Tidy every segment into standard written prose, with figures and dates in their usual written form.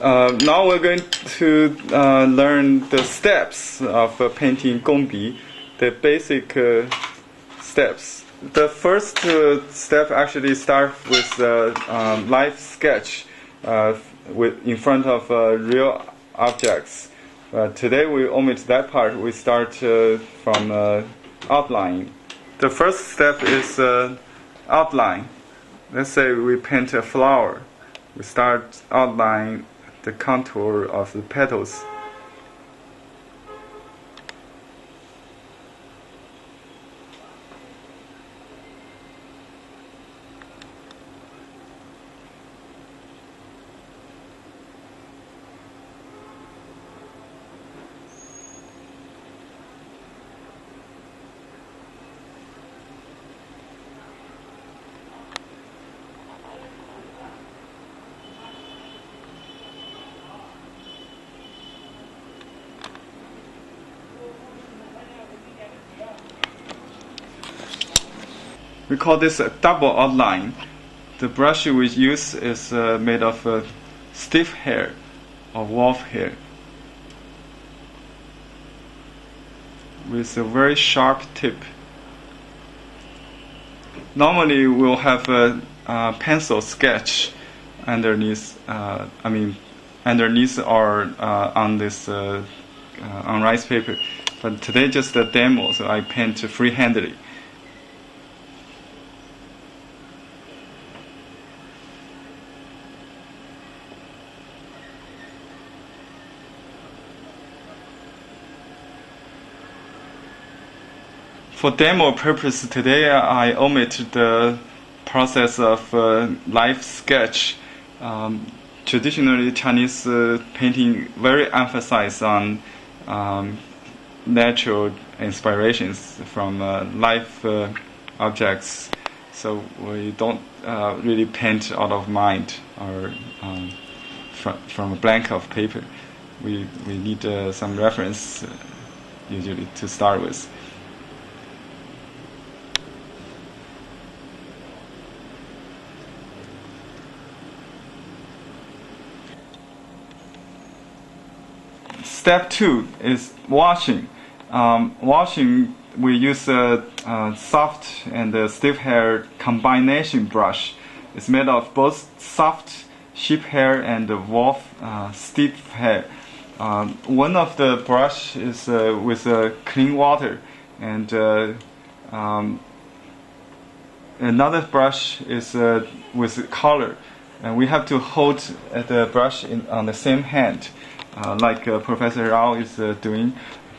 Now we're going to learn the steps of painting Gongbi, the basic steps. The first step actually starts with a live sketch in front of real objects. Today we omit that part. We start from outline. The first step is outline. Let's say we paint a flower. We start outline the contour of the petals. We call this a double outline. The brush we use is made of stiff hair or wolf hair with a very sharp tip. Normally we'll have a pencil sketch underneath, underneath or on this on rice paper. But today just a demo, so I paint free-handedly. For demo purpose today, I omitted the process of live sketch. Traditionally, Chinese painting very emphasize on natural inspirations from live objects. So we don't really paint out of mind or from a blank of paper. We need some reference usually to start with. Step 2 is washing. Washing, we use a soft and stiff hair combination brush. It's made of both soft sheep hair and wolf stiff hair. One of the brush is with clean water, and another brush is with color. And we have to hold the brush on the same hand. Like Professor Rao is doing.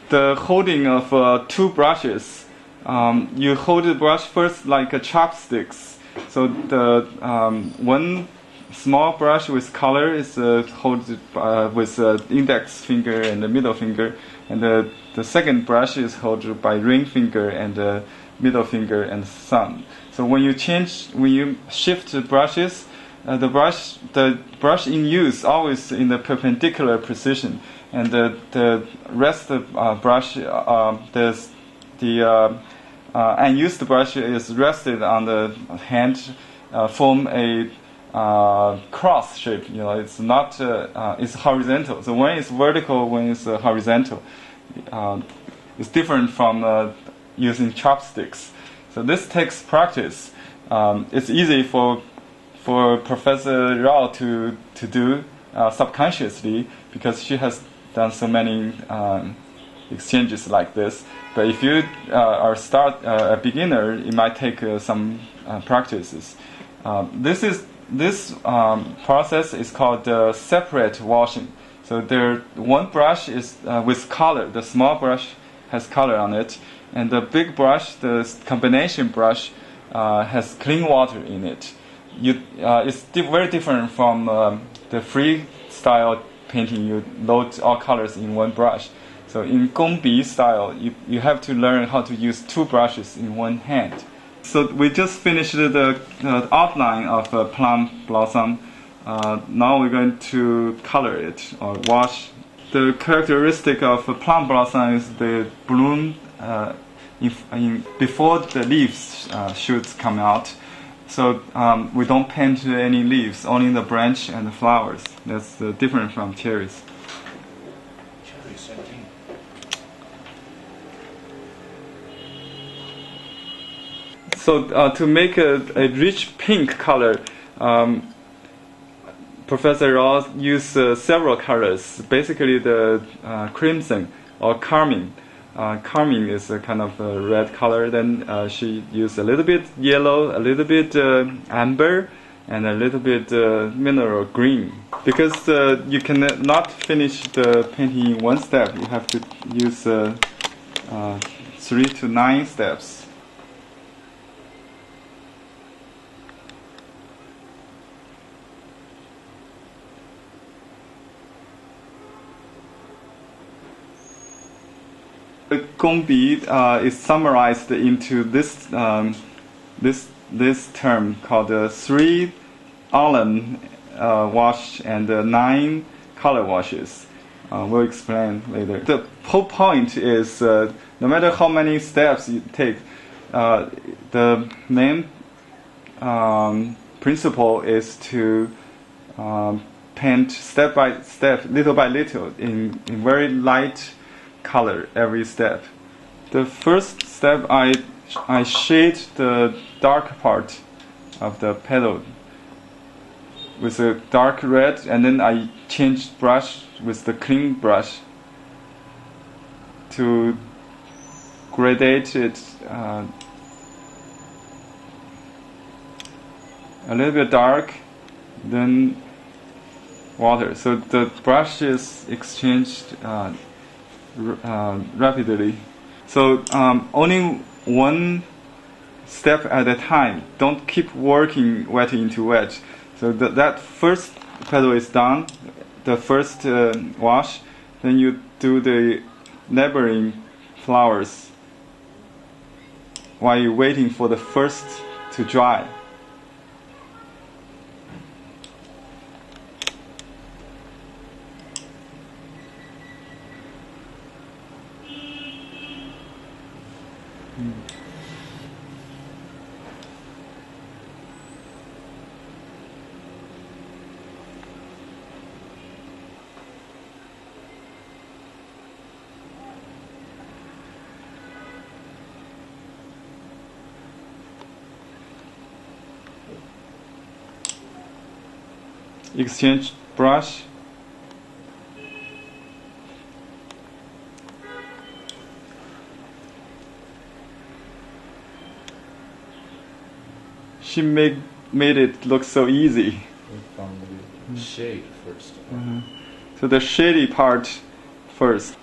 The holding of two brushes, you hold the brush first like chopsticks. So the one small brush with color is held with the index finger and the middle finger, and the second brush is held by ring finger and the middle finger and thumb. So when you shift the brushes, the brush in use always in the perpendicular position, and the rest of brush, the unused brush is rested on the hand, form a cross shape. It's not it's horizontal. So when it's vertical, when it's horizontal, it's different from using chopsticks. So this takes practice. It's easy for Professor Rao to do subconsciously, because she has done so many exchanges like this. But if you are a beginner, it might take some practices. This process is called separate washing. So one brush is with color. The small brush has color on it, and the big brush, the combination brush, has clean water in it. It's very different from the freestyle painting. You load all colors in one brush. So in Gongbi style, you have to learn how to use two brushes in one hand. So we just finished the outline of a plum blossom. Now we're going to color it or wash. The characteristic of a plum blossom is the bloom before the leaves shoots come out. So we don't paint any leaves, only the branch and the flowers. That's different from cherries. Cherry same thing. So to make a rich pink color, Professor Rao used several colors. Basically, the crimson or carmine. Carmine is a kind of a red color. Then she used a little bit yellow, a little bit amber, and a little bit mineral green. Because you cannot finish the painting in one step. You have to use 3 to 9 steps. Gongbi is summarized into this term called 3 alum wash and 9 color washes. We'll explain later. The whole point is no matter how many steps you take, the main principle is to paint step by step, little by little, in very light color every step. The first step, I shade the dark part of the petal with a dark red, and then I change brush with the clean brush to gradate it a little bit dark, then water. So the brush is exchanged rapidly. So only one step at a time. Don't keep working wet into wet. So that first petal is done, the first wash. Then you do the neighboring flowers while you're waiting for the first to dry. Exchange brush. She made it look so easy. From the shade first. So the shady part first.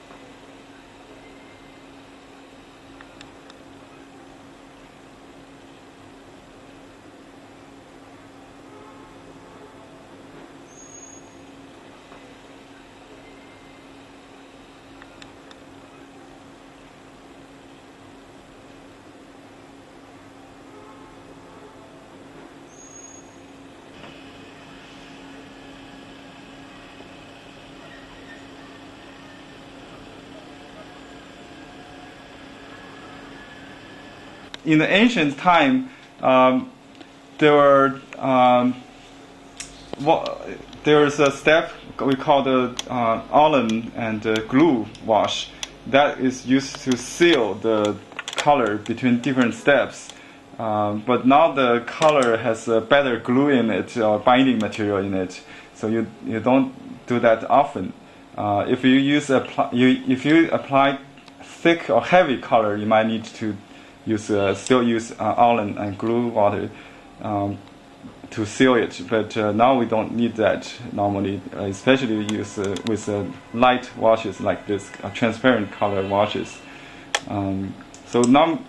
In the ancient time, there is a step we call the alum and glue wash that is used to seal the color between different steps. But now the color has a better glue in it or binding material in it, so you don't do that often. If you apply thick or heavy color, you might need to still use alum and glue water to seal it, but now we don't need that normally, especially use with light washes like this, transparent color washes. So now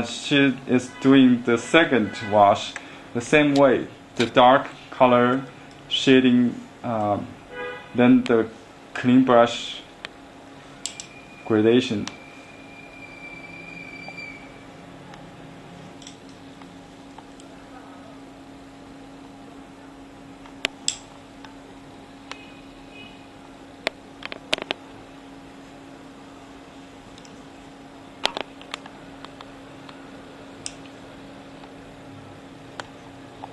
she is doing the second wash the same way, the dark color shading, then the clean brush gradation.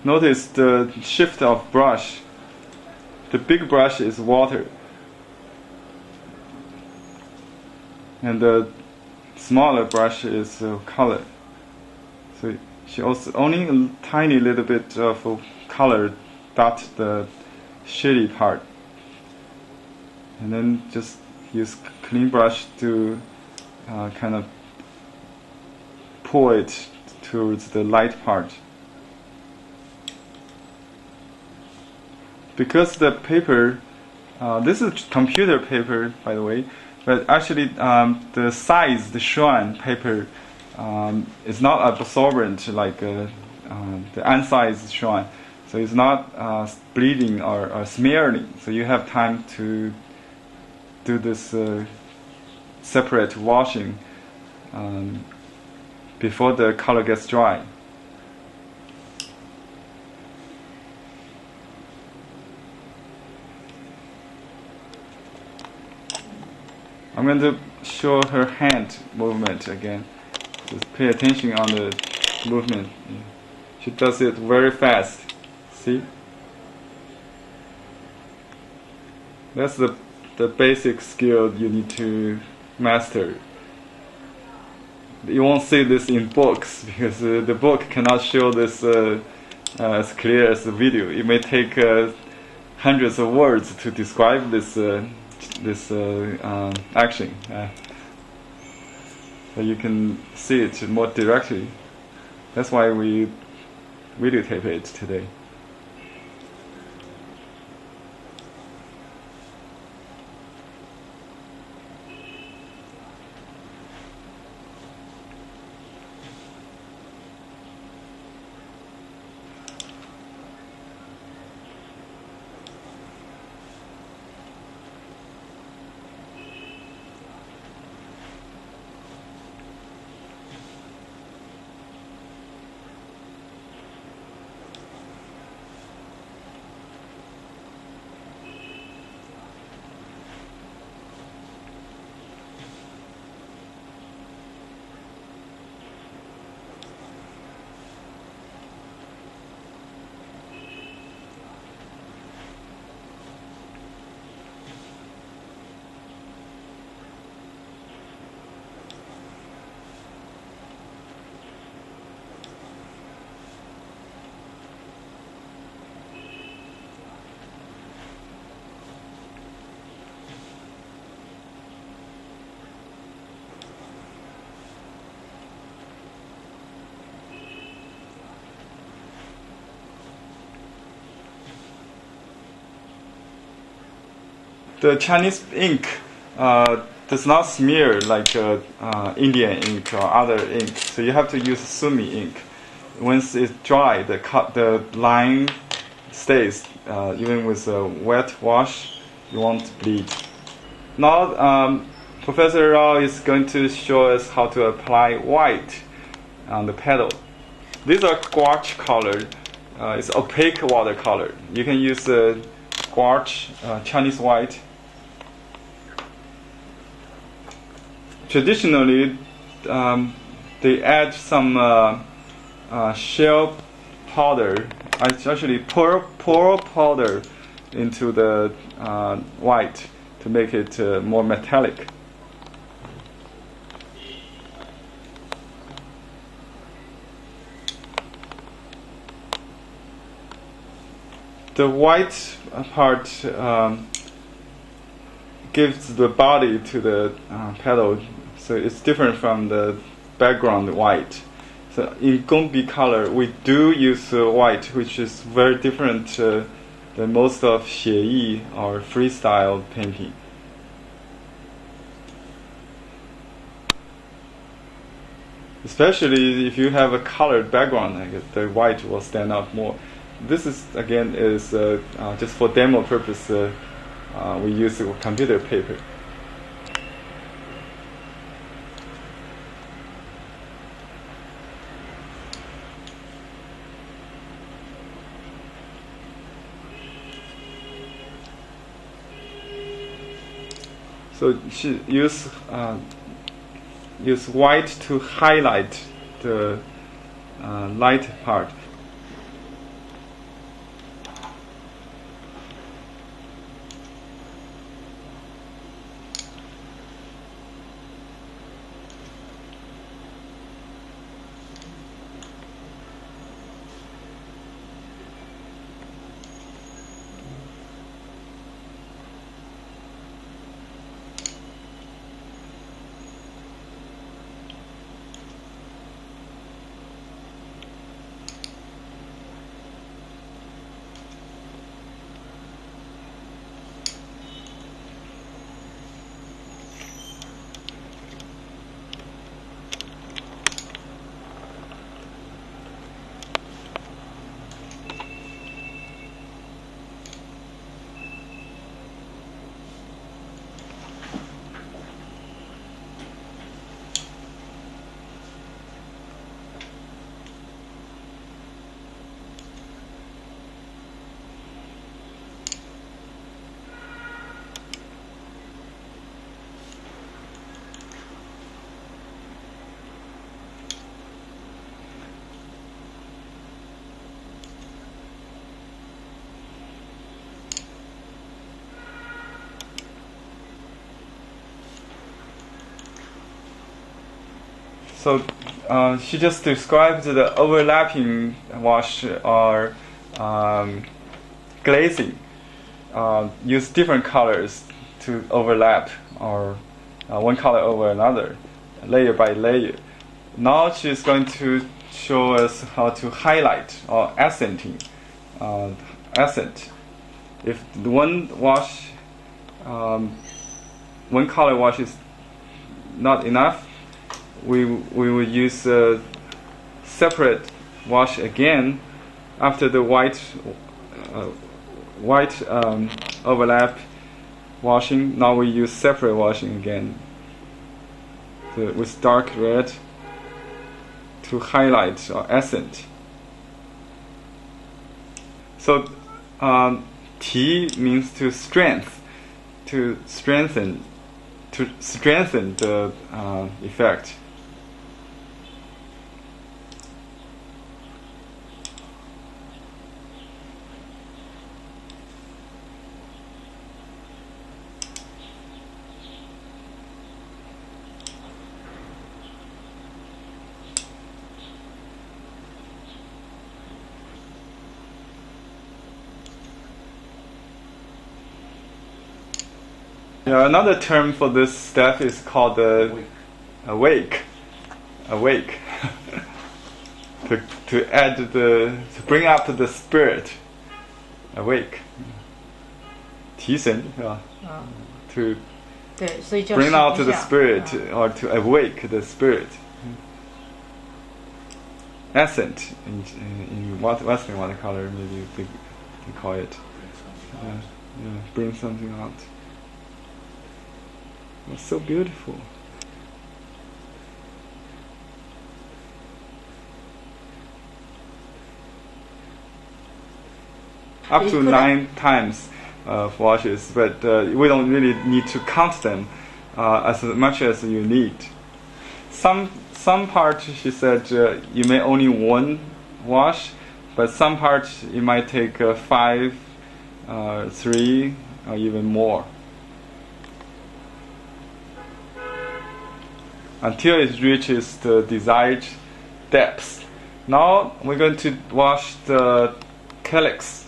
Notice the shift of brush. The big brush is water, and the smaller brush is color. So she also only a tiny little bit of color dot the shady part, and then just use clean brush to kind of pull it towards the light part. Because the paper, this is computer paper, by the way, but actually the size, the Xuan paper, is not absorbent like the unsized Xuan. So it's not bleeding or smearing. So you have time to do this separate washing before the color gets dry. I'm going to show her hand movement again. Just pay attention on the movement. She does it very fast. See? That's the basic skill you need to master. You won't see this in books because the book cannot show this as clear as the video. It may take hundreds of words to describe this action. So you can see it more directly. That's why we videotape it today. The Chinese ink does not smear like Indian ink or other ink, so you have to use sumi ink. Once it's dry, the line stays. Even with a wet wash, you won't bleed. Now, Professor Rao is going to show us how to apply white on the petal. These are gouache color. It's opaque watercolor. You can use gouache, Chinese white. Traditionally, they add some shell powder, actually pearl powder, into the white to make it more metallic. The white part gives the body to the petal, so it's different from the background white. So in Gongbi color, we do use white, which is very different than most of xieyi or freestyle painting. Especially if you have a colored background, the white will stand out more. This is just for demo purpose. We use computer paper. So she use white to highlight the light part. So she just described the overlapping wash or glazing. Use different colors to overlap or one color over another, layer by layer. Now she's going to show us how to highlight or accenting. Accent. If the one wash, one color wash is not enough, we will use a separate wash again after the white overlap washing. Now we use separate washing again with dark red to highlight or accent. So T means to strengthen the effect. Another term for this step is called awake. to add to bring up the spirit. Awake. 提神是吧？ To bring out the spirit or to awake the spirit. Accent in Western watercolor, maybe they call it. Bring something out. It's so beautiful. Up to 9 times of washes, but we don't really need to count them as much as you need. Some part, she said, you may only one wash, but some parts it might take 5, 3, or even more, until it reaches the desired depth. Now we're going to wash the calyx.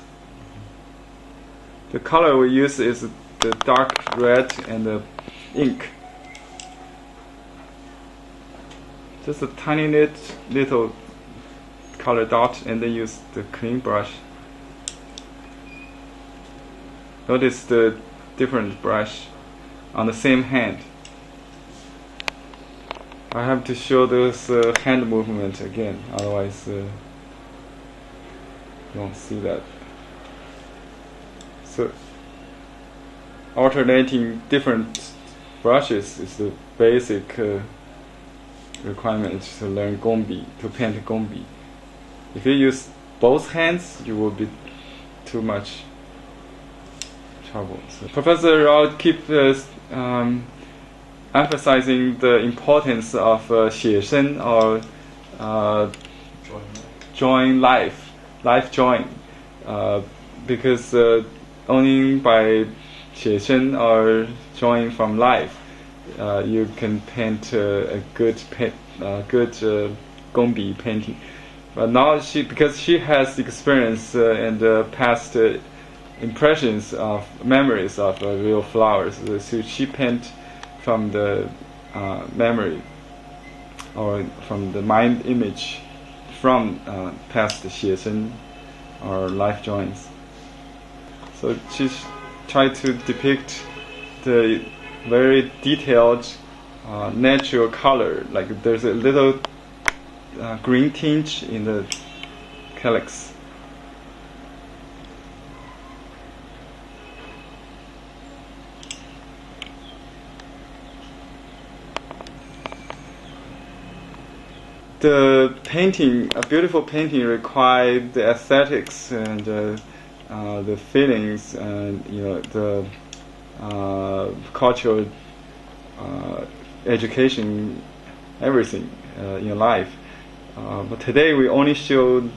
The color we use is the dark red and the ink. Just a tiny little color dot, and then use the clean brush. Notice the different brush on the same hand. I have to show this hand movement again, otherwise you don't see that. So alternating different brushes is the basic requirement to learn Gongbi, to paint Gongbi. If you use both hands, you will be too much trouble. So Professor Rao keeps emphasizing the importance of 写生 or join life join, because only by 写生 or join from life you can paint a good Gongbi painting. But now because she has experience and past impressions of memories of real flowers, so she paint from the memory or from the mind image from past 写生 or life joins. So she's tried to depict the very detailed natural color, like there's a little green tinge in the calyx. The painting, a beautiful painting, requires the aesthetics and the feelings and the cultural education, everything in life. But today we only show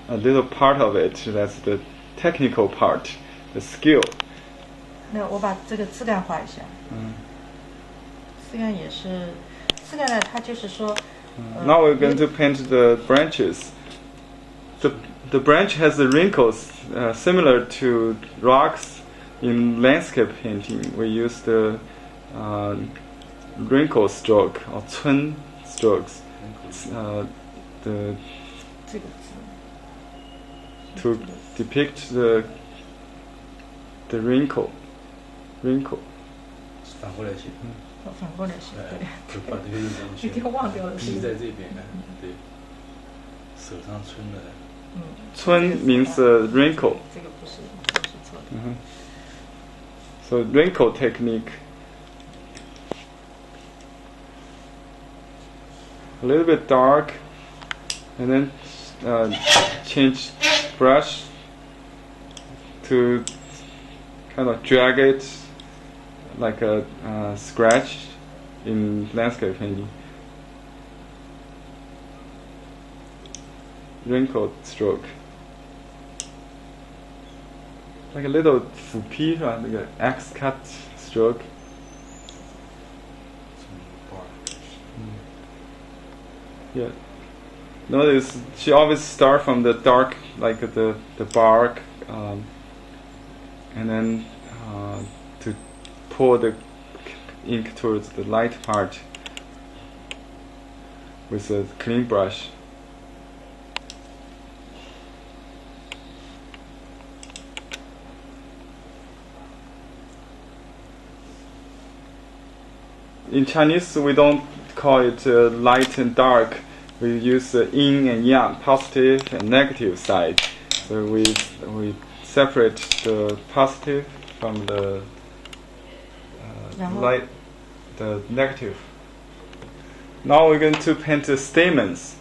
a little part of it. That's the technical part, the skill. 那我把这个质感画一下。质感也是，质感呢，它就是说， Now we're going to paint the branches. The branch has the wrinkles similar to rocks in landscape painting. We use the wrinkle stroke or cun strokes. To depict the wrinkle. 反过来写，反过来写，对，就把这个圆一定忘掉了。滴在这边，对，手上春的。春 means wrinkle. 这个不是错的。So wrinkle technique. A little bit dark, and then change brush to kind of drag it like a scratch in landscape painting. Wrinkled stroke, like a little 斧劈是吧？那个 X cut stroke. Yeah. Notice she always start from the dark, like the bark, and then to pour the ink towards the light part with a clean brush. In Chinese, we don't call it light and dark. We use yin and yang, positive and negative side. So we separate the positive from the light, the negative. Now we're going to paint the stamens.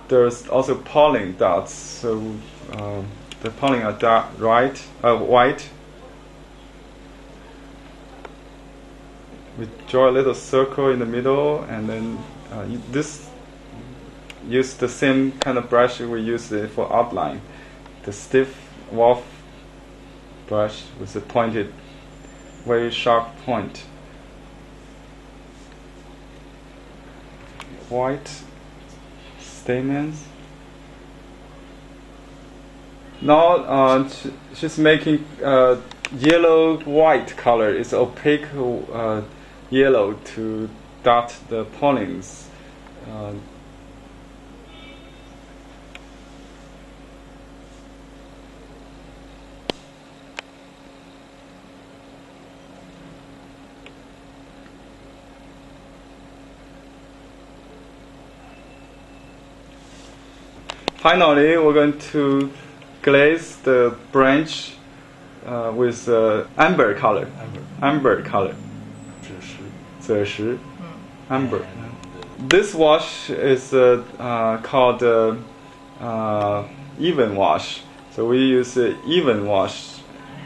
There's also pollen dots. So the pollen are white. We draw a little circle in the middle, and then use the same kind of brush we use for outline. The stiff wolf brush with a pointed, very sharp point. White stamens. Now she's making yellow-white color. It's opaque yellow to dot the pollens. Finally, we're going to glaze the branch with amber color. Amber color. 赭石 amber. This wash is called even wash. So we use even wash,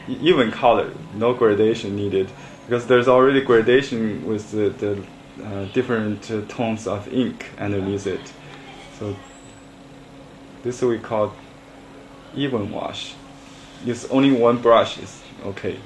even color, no gradation needed, because there's already gradation with the different tones of ink underneath it. So this we call even wash. Use only one brush is okay.